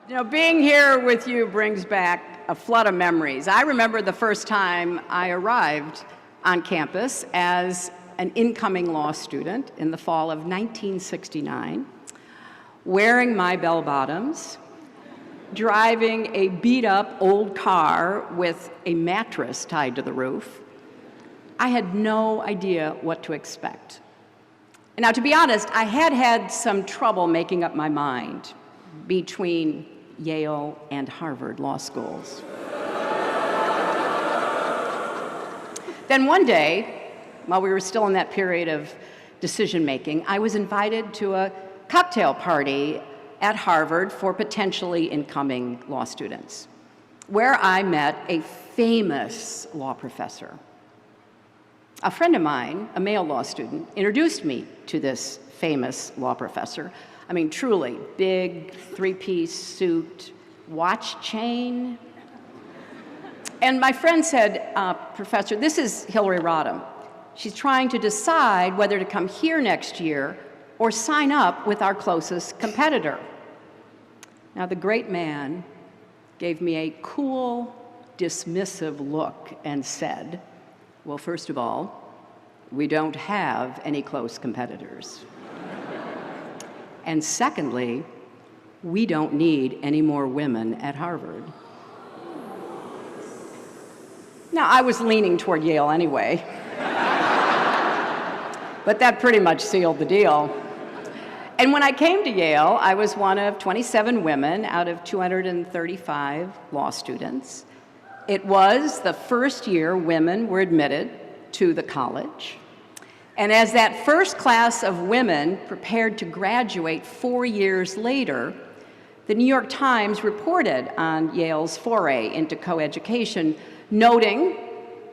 You know, being here with you brings back a flood of memories. I remember the first time I arrived on campus as an incoming law student in the fall of 1969, wearing my bell-bottoms, driving a beat-up old car with a mattress tied to the roof. I had no idea what to expect. Now, to be honest, I had had some trouble making up my mind between Yale and Harvard law schools. Then one day, while we were still in that period of decision-making, I was invited to a cocktail party at Harvard for potentially incoming law students, where I met a famous law professor. A friend of mine, a male law student, introduced me to this famous law professor. I mean, truly, big three-piece suit, watch chain. And my friend said, Professor, this is Hillary Rodham. She's trying to decide whether to come here next year or sign up with our closest competitor. Now, the great man gave me a cool, dismissive look and said, well, first of all, we don't have any close competitors. And secondly, we don't need any more women at Harvard. Now, I was leaning toward Yale anyway, but that pretty much sealed the deal. And when I came to Yale, I was one of 27 women out of 235 law students. It was the first year women were admitted to the college. And as that first class of women prepared to graduate 4 years later, the New York Times reported on Yale's foray into coeducation, noting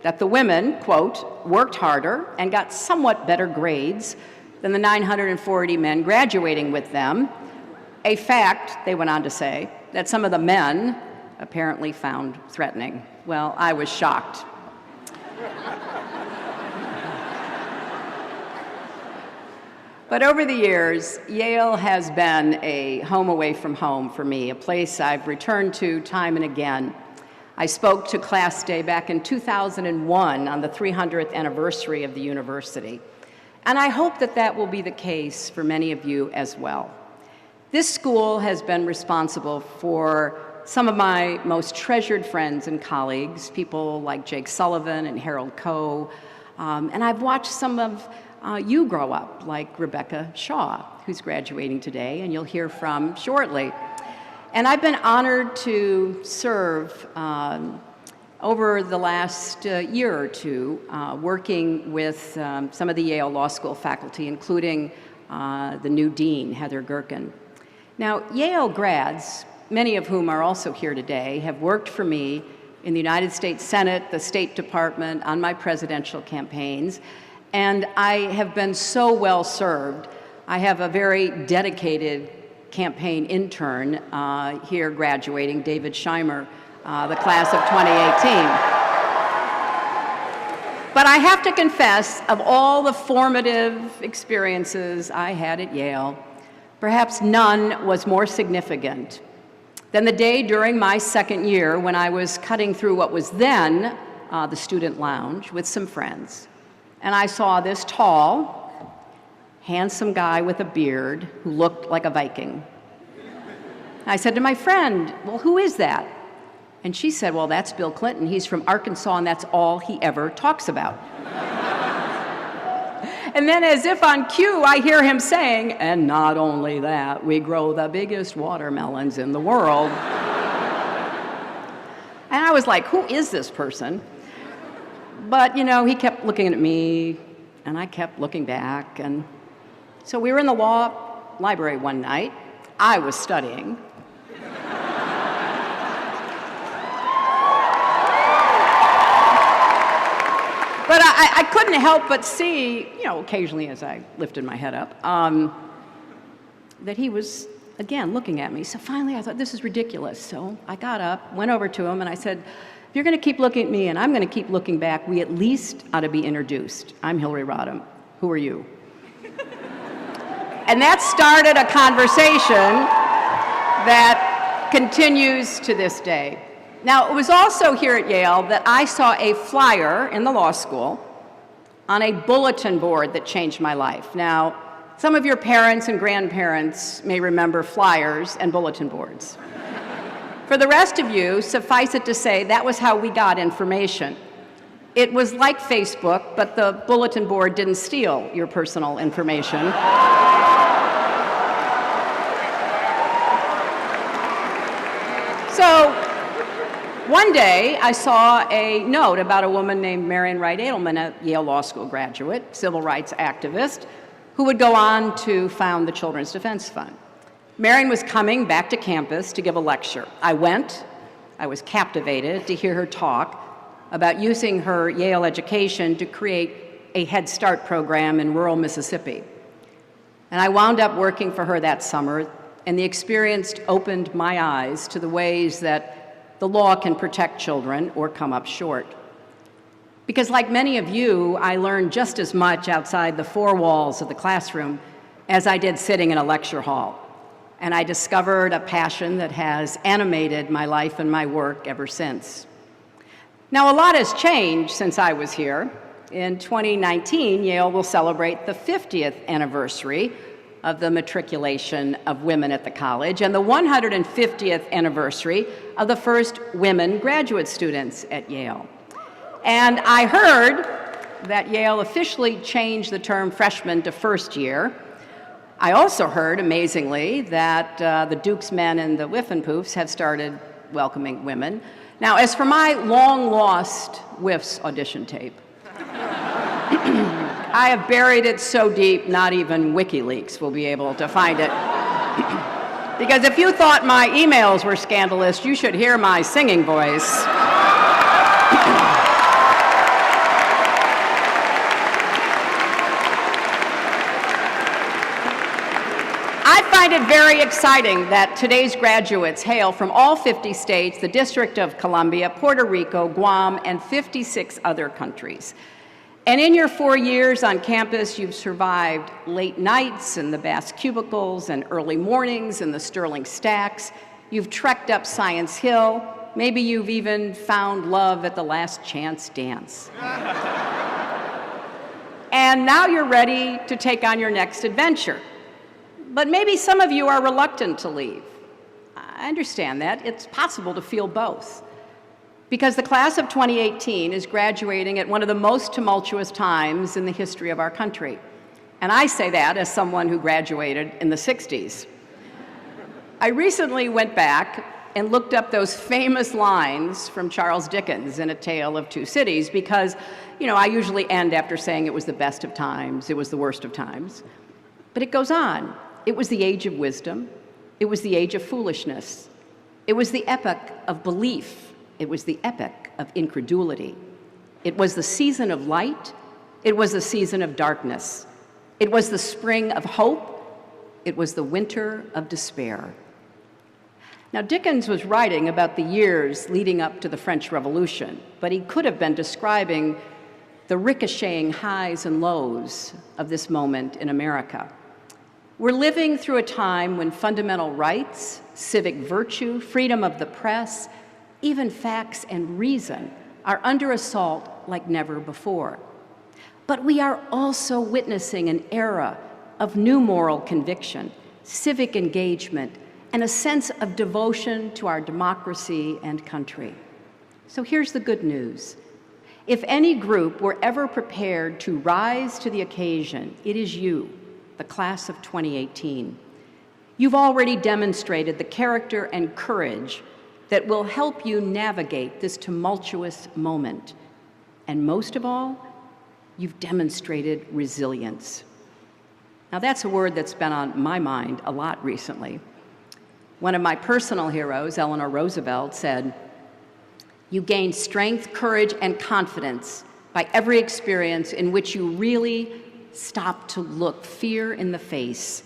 that the women, quote, worked harder and got somewhat better grades than the 940 men graduating with them, a fact, they went on to say, that some of the men apparently found threatening. Well, I was shocked. But over the years, Yale has been a home away from home for me, a place I've returned to time and again. I spoke to Class Day back in 2001 on the 300th anniversary of the university. And I hope that that will be the case for many of you as well. This school has been responsible for some of my most treasured friends and colleagues, people like Jake Sullivan and Harold Coe, and I've watched some of you grow up, like Rebecca Shaw, who's graduating today, and you'll hear from shortly. And I've been honored to serve over the last year or two, working with some of the Yale Law School faculty, including the new dean, Heather Gerken. Now, Yale grads, many of whom are also here today, have worked for me in the United States Senate, the State Department, on my presidential campaigns, and I have been so well served. I have a very dedicated campaign intern here graduating, David Scheimer, the class of 2018. But I have to confess, of all the formative experiences I had at Yale, perhaps none was more significant than the day during my second year when I was cutting through what was then the student lounge with some friends. And I saw this tall, handsome guy with a beard who looked like a Viking. I said to my friend, well, who is that? And she said, well, that's Bill Clinton. He's from Arkansas, and that's all he ever talks about. And then as if on cue, I hear him saying, and not only that, we grow the biggest watermelons in the world. And I was like, who is this person? But, you know, he kept looking at me, and I kept looking back. And so we were in the law library one night. I was studying. But I couldn't help but see, you know, occasionally as I lifted my head up, that he was, again, looking at me. So finally I thought, this is ridiculous. So I got up, went over to him, and I said, if you're going to keep looking at me and I'm going to keep looking back, we at least ought to be introduced. I'm Hillary Rodham. Who are you? And that started a conversation that continues to this day. Now, it was also here at Yale that I saw a flyer in the law school on a bulletin board that changed my life. Now, some of your parents and grandparents may remember flyers and bulletin boards. For the rest of you, suffice it to say, that was how we got information. It was like Facebook, but the bulletin board didn't steal your personal information. So, one day, I saw a note about a woman named Marian Wright Edelman, a Yale Law School graduate, civil rights activist, who would go on to found the Children's Defense Fund. Marian was coming back to campus to give a lecture. I went. I was captivated to hear her talk about using her Yale education to create a Head Start program in rural Mississippi. And I wound up working for her that summer, and the experience opened my eyes to the ways that the law can protect children or come up short. Because like many of you, I learned just as much outside the four walls of the classroom as I did sitting in a lecture hall. And I discovered a passion that has animated my life and my work ever since. Now, a lot has changed since I was here. In 2019, Yale will celebrate the 50th anniversary of the matriculation of women at the college and the 150th anniversary of the first women graduate students at Yale. And I heard that Yale officially changed the term freshman to first year. I also heard, amazingly, that the Duke's men and the Whiffenpoofs have started welcoming women. Now, as for my long-lost Whiffs audition tape, I have buried it so deep, not even WikiLeaks will be able to find it. Because if you thought my emails were scandalous, you should hear my singing voice. I find it very exciting that today's graduates hail from all 50 states, the District of Columbia, Puerto Rico, Guam, and 56 other countries. And in your 4 years on campus, you've survived late nights in the Bass cubicles and early mornings in the Sterling stacks. You've trekked up Science Hill. Maybe you've even found love at the Last Chance dance. And now you're ready to take on your next adventure. But maybe some of you are reluctant to leave. I understand that. It's possible to feel both. Because the class of 2018 is graduating at one of the most tumultuous times in the history of our country. And I say that as someone who graduated in the 60s. I recently went back and looked up those famous lines from Charles Dickens in A Tale of Two Cities because, I usually end after saying it was the best of times, it was the worst of times. But it goes on. It was the age of wisdom. It was the age of foolishness. It was the epoch of belief. It was the epoch of incredulity. It was the season of light. It was the season of darkness. It was the spring of hope. It was the winter of despair. Now, Dickens was writing about the years leading up to the French Revolution, but he could have been describing the ricocheting highs and lows of this moment in America. We're living through a time when fundamental rights, civic virtue, freedom of the press, even facts and reason are under assault like never before. But we are also witnessing an era of new moral conviction, civic engagement, and a sense of devotion to our democracy and country. So here's the good news. If any group were ever prepared to rise to the occasion, it is you, the class of 2018. You've already demonstrated the character and courage that will help you navigate this tumultuous moment. And most of all, you've demonstrated resilience. Now that's a word that's been on my mind a lot recently. One of my personal heroes, Eleanor Roosevelt, said, "You gain strength, courage, and confidence by every experience in which you really stop to look fear in the face.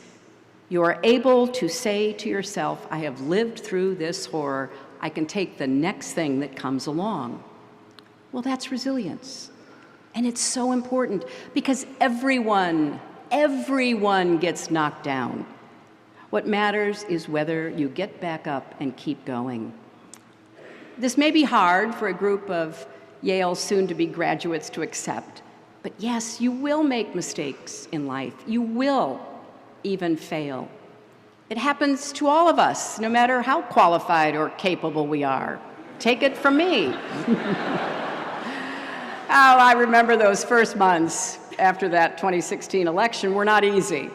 You are able to say to yourself, I have lived through this horror. I can take the next thing that comes along." Well, that's resilience. And it's so important because everyone gets knocked down. What matters is whether you get back up and keep going. This may be hard for a group of Yale soon-to-be graduates to accept, but yes, you will make mistakes in life. You will even fail. It happens to all of us, no matter how qualified or capable we are. Take it from me. Oh, I remember those first months after that 2016 election were not easy.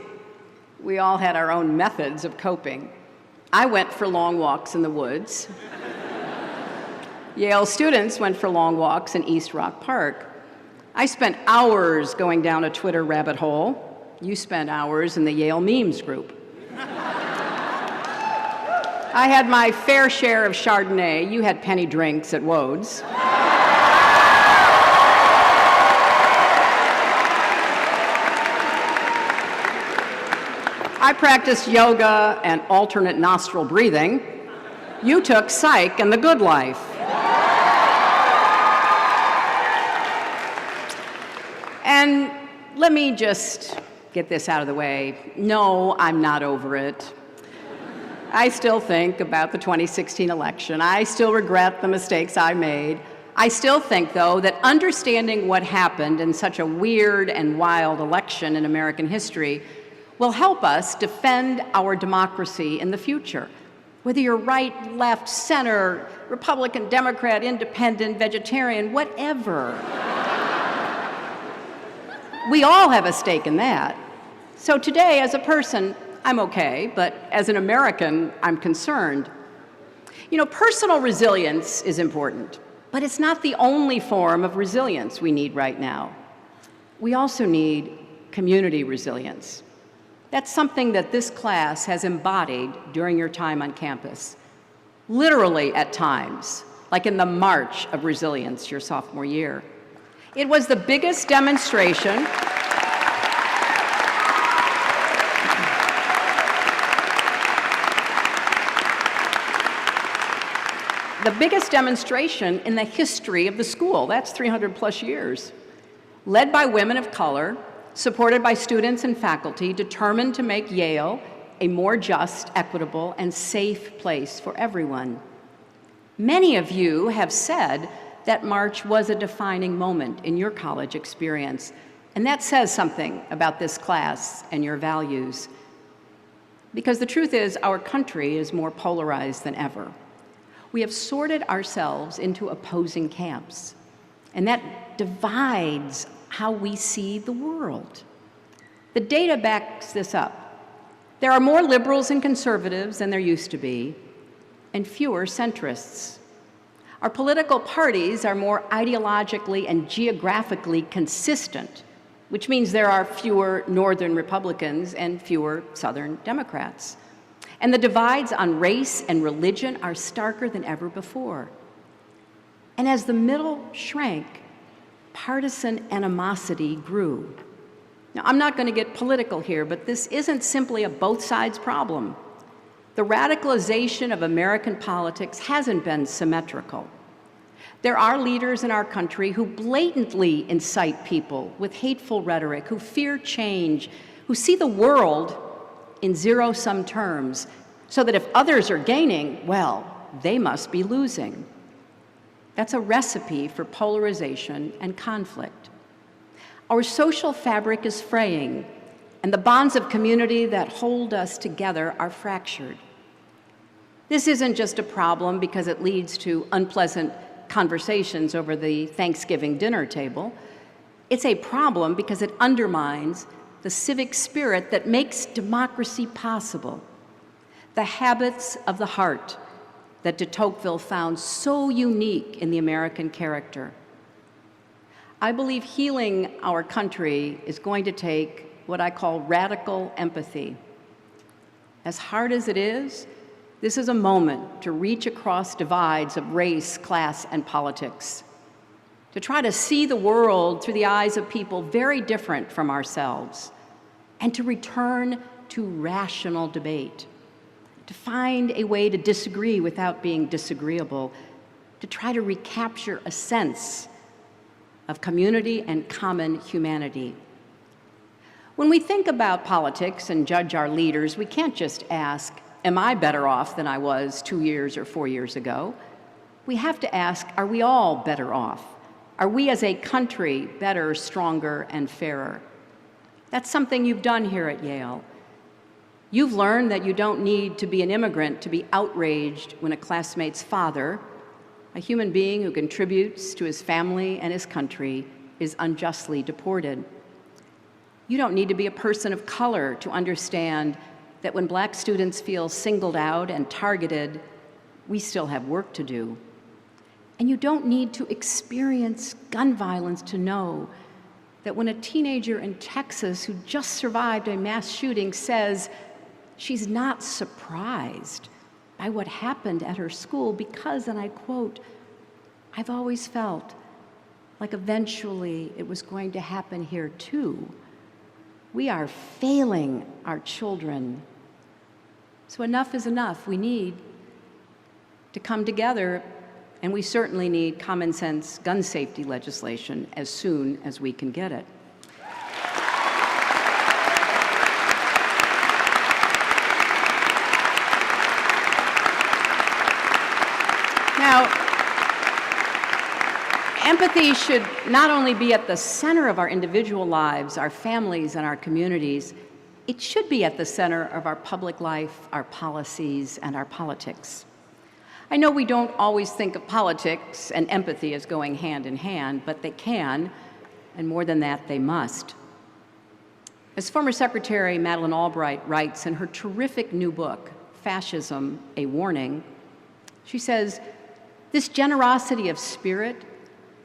We all had our own methods of coping. I went for long walks in the woods. Yale students went for long walks in East Rock Park. I spent hours going down a Twitter rabbit hole. You spent hours in the Yale memes group. I had my fair share of Chardonnay. You had penny drinks at Wode's. I practiced yoga and alternate nostril breathing. You took psych and the good life. And let me just get this out of the way. No, I'm not over it. I still think about the 2016 election. I still regret the mistakes I made. I still think, though, that understanding what happened in such a weird and wild election in American history will help us defend our democracy in the future. Whether you're right, left, center, Republican, Democrat, independent, vegetarian, whatever. We all have a stake in that. So today, as a person, I'm okay, but as an American, I'm concerned. You know, personal resilience is important, but it's not the only form of resilience we need right now. We also need community resilience. That's something that this class has embodied during your time on campus. Literally at times, like in the March of Resilience your sophomore year. It was the biggest demonstration in the history of the school. That's 300 plus years. Led by women of color, supported by students and faculty, determined to make Yale a more just, equitable, and safe place for everyone. Many of you have said that March was a defining moment in your college experience, and that says something about this class and your values. Because the truth is, our country is more polarized than ever. We have sorted ourselves into opposing camps, and that divides how we see the world. The data backs this up. There are more liberals and conservatives than there used to be, and fewer centrists. Our political parties are more ideologically and geographically consistent, which means there are fewer Northern Republicans and fewer Southern Democrats. And the divides on race and religion are starker than ever before. And as the middle shrank, partisan animosity grew. Now, I'm not going to get political here, but this isn't simply a both sides problem. The radicalization of American politics hasn't been symmetrical. There are leaders in our country who blatantly incite people with hateful rhetoric, who fear change, who see the world in zero-sum terms, so that if others are gaining, well, they must be losing. That's a recipe for polarization and conflict. Our social fabric is fraying, and the bonds of community that hold us together are fractured. This isn't just a problem because it leads to unpleasant conversations over the Thanksgiving dinner table. It's a problem because it undermines the civic spirit that makes democracy possible, the habits of the heart that de Tocqueville found so unique in the American character. I believe healing our country is going to take what I call radical empathy. As hard as it is, this is a moment to reach across divides of race, class, and politics, to try to see the world through the eyes of people very different from ourselves, and to return to rational debate, to find a way to disagree without being disagreeable, to try to recapture a sense of community and common humanity. When we think about politics and judge our leaders, we can't just ask, am I better off than I was 2 years or 4 years ago? We have to ask, are we all better off? Are we as a country better, stronger, and fairer? That's something you've done here at Yale. You've learned that you don't need to be an immigrant to be outraged when a classmate's father, a human being who contributes to his family and his country, is unjustly deported. You don't need to be a person of color to understand that when Black students feel singled out and targeted, we still have work to do. And you don't need to experience gun violence to know that when a teenager in Texas who just survived a mass shooting says she's not surprised by what happened at her school because, and I quote, "I've always felt like eventually it was going to happen here too." We are failing our children. So enough is enough. We need to come together, and we certainly need common sense gun safety legislation as soon as we can get it. Now, empathy should not only be at the center of our individual lives, our families, and our communities, it should be at the center of our public life, our policies, and our politics. I know we don't always think of politics and empathy as going hand in hand, but they can, and more than that, they must. As former Secretary Madeleine Albright writes in her terrific new book, Fascism, A Warning, she says, "This generosity of spirit,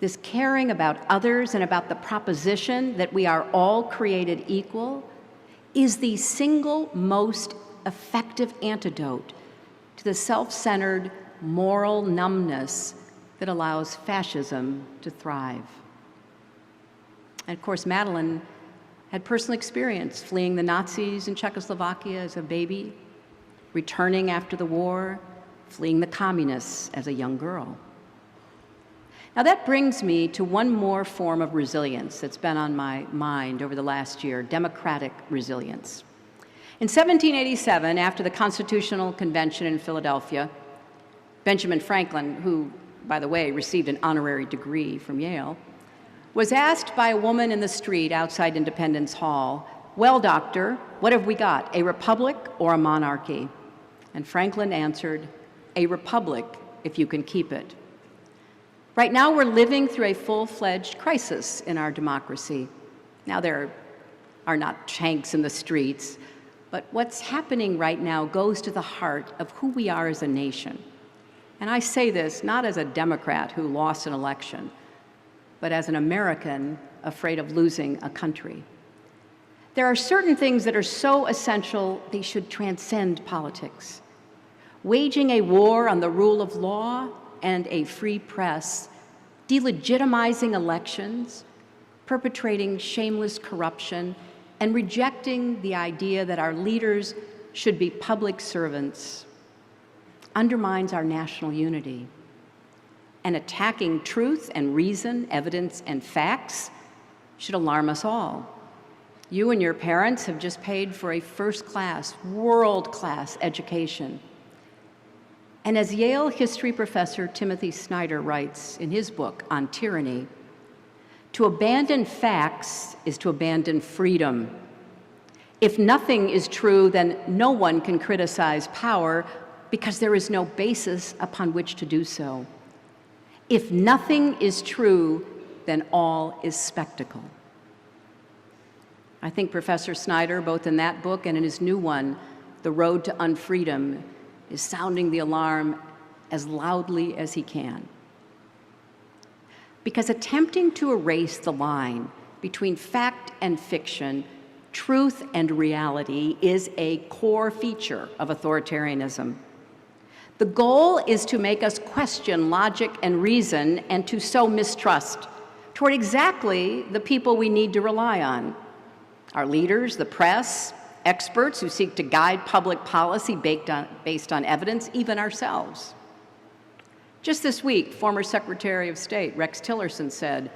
this caring about others and about the proposition that we are all created equal, is the single most effective antidote to the self-centered moral numbness that allows fascism to thrive." And of course, Madeleine had personal experience fleeing the Nazis in Czechoslovakia as a baby, returning after the war, fleeing the communists as a young girl. Now that brings me to one more form of resilience that's been on my mind over the last year, democratic resilience. In 1787, after the Constitutional Convention in Philadelphia, Benjamin Franklin, who, by the way, received an honorary degree from Yale, was asked by a woman in the street outside Independence Hall, "Well, doctor, what have we got, a republic or a monarchy?" And Franklin answered, "A republic, if you can keep it." Right now, we're living through a full-fledged crisis in our democracy. Now, there are not tanks in the streets, but what's happening right now goes to the heart of who we are as a nation. And I say this not as a Democrat who lost an election, but as an American afraid of losing a country. There are certain things that are so essential they should transcend politics. Waging a war on the rule of law and a free press, delegitimizing elections, perpetrating shameless corruption, and rejecting the idea that our leaders should be public servants undermines our national unity. And attacking truth and reason, evidence and facts should alarm us all. You and your parents have just paid for a first-class, world-class education. And as Yale history professor Timothy Snyder writes in his book on tyranny, to abandon facts is to abandon freedom. If nothing is true, then no one can criticize power because there is no basis upon which to do so. If nothing is true, then all is spectacle. I think Professor Snyder, both in that book and in his new one, The Road to Unfreedom, is sounding the alarm as loudly as he can. Because attempting to erase the line between fact and fiction, truth and reality, is a core feature of authoritarianism. The goal is to make us question logic and reason and to sow mistrust toward exactly the people we need to rely on: our leaders, the press, experts who seek to guide public policy based on evidence, even ourselves. Just this week, former Secretary of State Rex Tillerson said,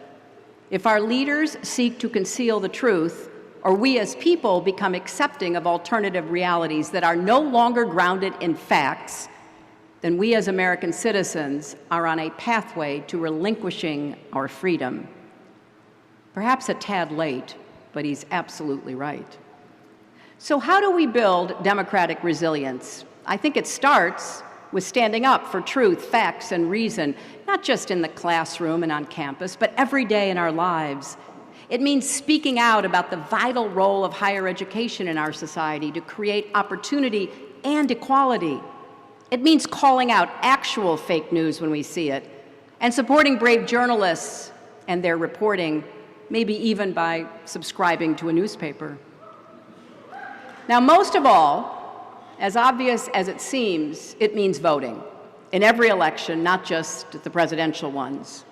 "If our leaders seek to conceal the truth, or we as people become accepting of alternative realities that are no longer grounded in facts, then we as American citizens are on a pathway to relinquishing our freedom. Perhaps a tad late, but he's absolutely right. So how do we build democratic resilience? I think it starts with standing up for truth, facts, and reason, not just in the classroom and on campus, but every day in our lives. It means speaking out about the vital role of higher education in our society to create opportunity and equality. It means calling out actual fake news when we see it, and supporting brave journalists and their reporting, maybe even by subscribing to a newspaper. Now, most of all, as obvious as it seems, it means voting in every election, not just the presidential ones.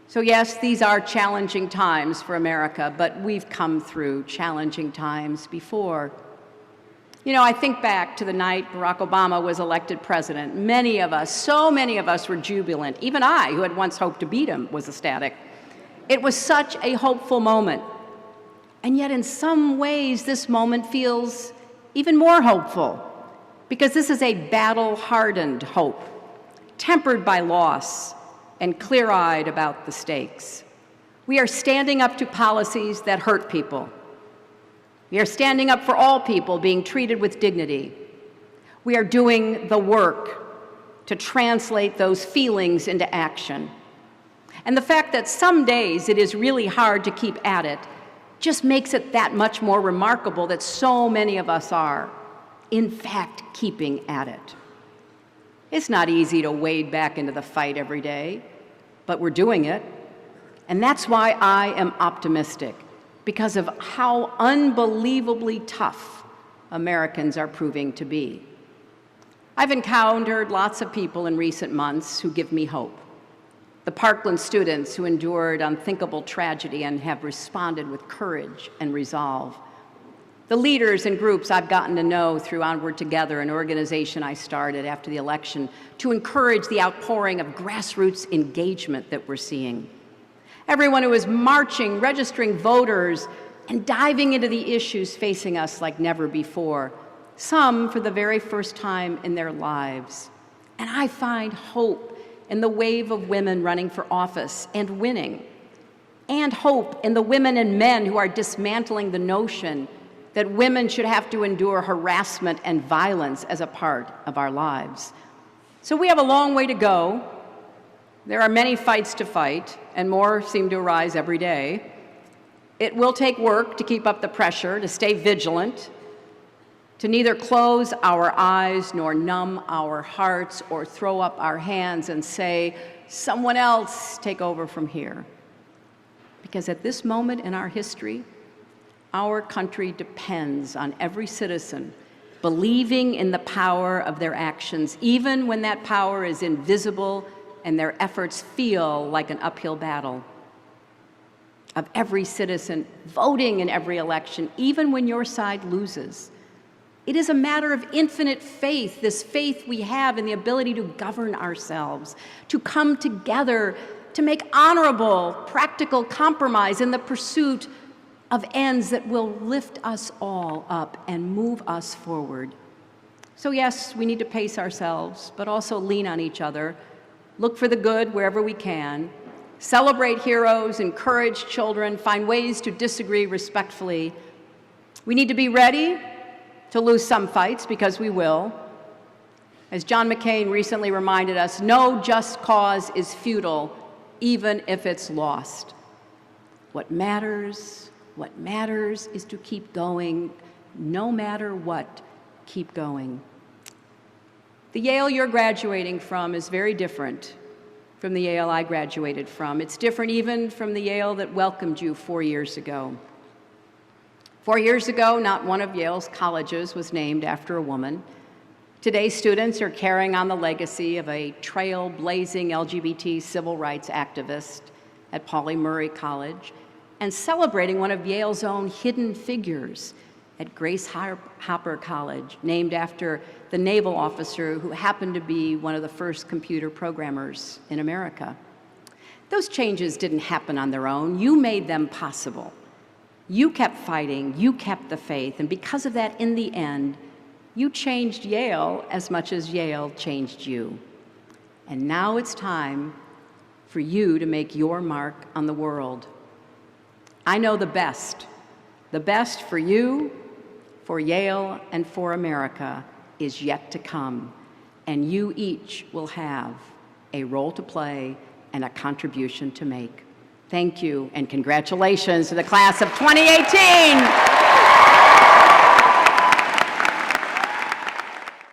So yes, these are challenging times for America, but we've come through challenging times before. You know, I think back to the night Barack Obama was elected president. Many of us, so many of us were jubilant. Even I, who had once hoped to beat him, was ecstatic. It was such a hopeful moment. And yet in some ways, this moment feels even more hopeful, because this is a battle-hardened hope, tempered by loss and clear-eyed about the stakes. We are standing up to policies that hurt people. We are standing up for all people being treated with dignity. We are doing the work to translate those feelings into action. And the fact that some days it is really hard to keep at it just makes it that much more remarkable that so many of us are, in fact, keeping at it. It's not easy to wade back into the fight every day, but we're doing it. And that's why I am optimistic, because of how unbelievably tough Americans are proving to be. I've encountered lots of people in recent months who give me hope. The Parkland students who endured unthinkable tragedy and have responded with courage and resolve. The leaders and groups I've gotten to know through Onward Together, an organization I started after the election to encourage the outpouring of grassroots engagement that we're seeing. Everyone who is marching, registering voters, and diving into the issues facing us like never before, some for the very first time in their lives. And I find hope in the wave of women running for office and winning, and hope in the women and men who are dismantling the notion that women should have to endure harassment and violence as a part of our lives. So we have a long way to go. There are many fights to fight, and more seem to arise every day. It will take work to keep up the pressure, to stay vigilant, to neither close our eyes nor numb our hearts or throw up our hands and say, someone else take over from here. Because at this moment in our history, our country depends on every citizen believing in the power of their actions, even when that power is invisible and their efforts feel like an uphill battle. Of every citizen voting in every election, even when your side loses. It is a matter of infinite faith, this faith we have in the ability to govern ourselves, to come together, to make honorable, practical compromise in the pursuit of ends that will lift us all up and move us forward. So yes, we need to pace ourselves, but also lean on each other, look for the good wherever we can, celebrate heroes, encourage children, find ways to disagree respectfully. We need to be ready to lose some fights, because we will. As John McCain recently reminded us, no just cause is futile, even if it's lost. What matters is to keep going, no matter what, keep going. The Yale you're graduating from is very different from the Yale I graduated from. It's different even from the Yale that welcomed you 4 years ago. 4 years ago, not one of Yale's colleges was named after a woman. Today, students are carrying on the legacy of a trailblazing LGBT civil rights activist at Pauli Murray College and celebrating one of Yale's own hidden figures at Grace Hopper College, named after the naval officer who happened to be one of the first computer programmers in America. Those changes didn't happen on their own. You made them possible. You kept fighting, you kept the faith, and because of that, in the end, you changed Yale as much as Yale changed you. And now it's time for you to make your mark on the world. I know the best for you, for Yale, and for America is yet to come, and you each will have a role to play and a contribution to make. Thank you, and congratulations to the class of 2018.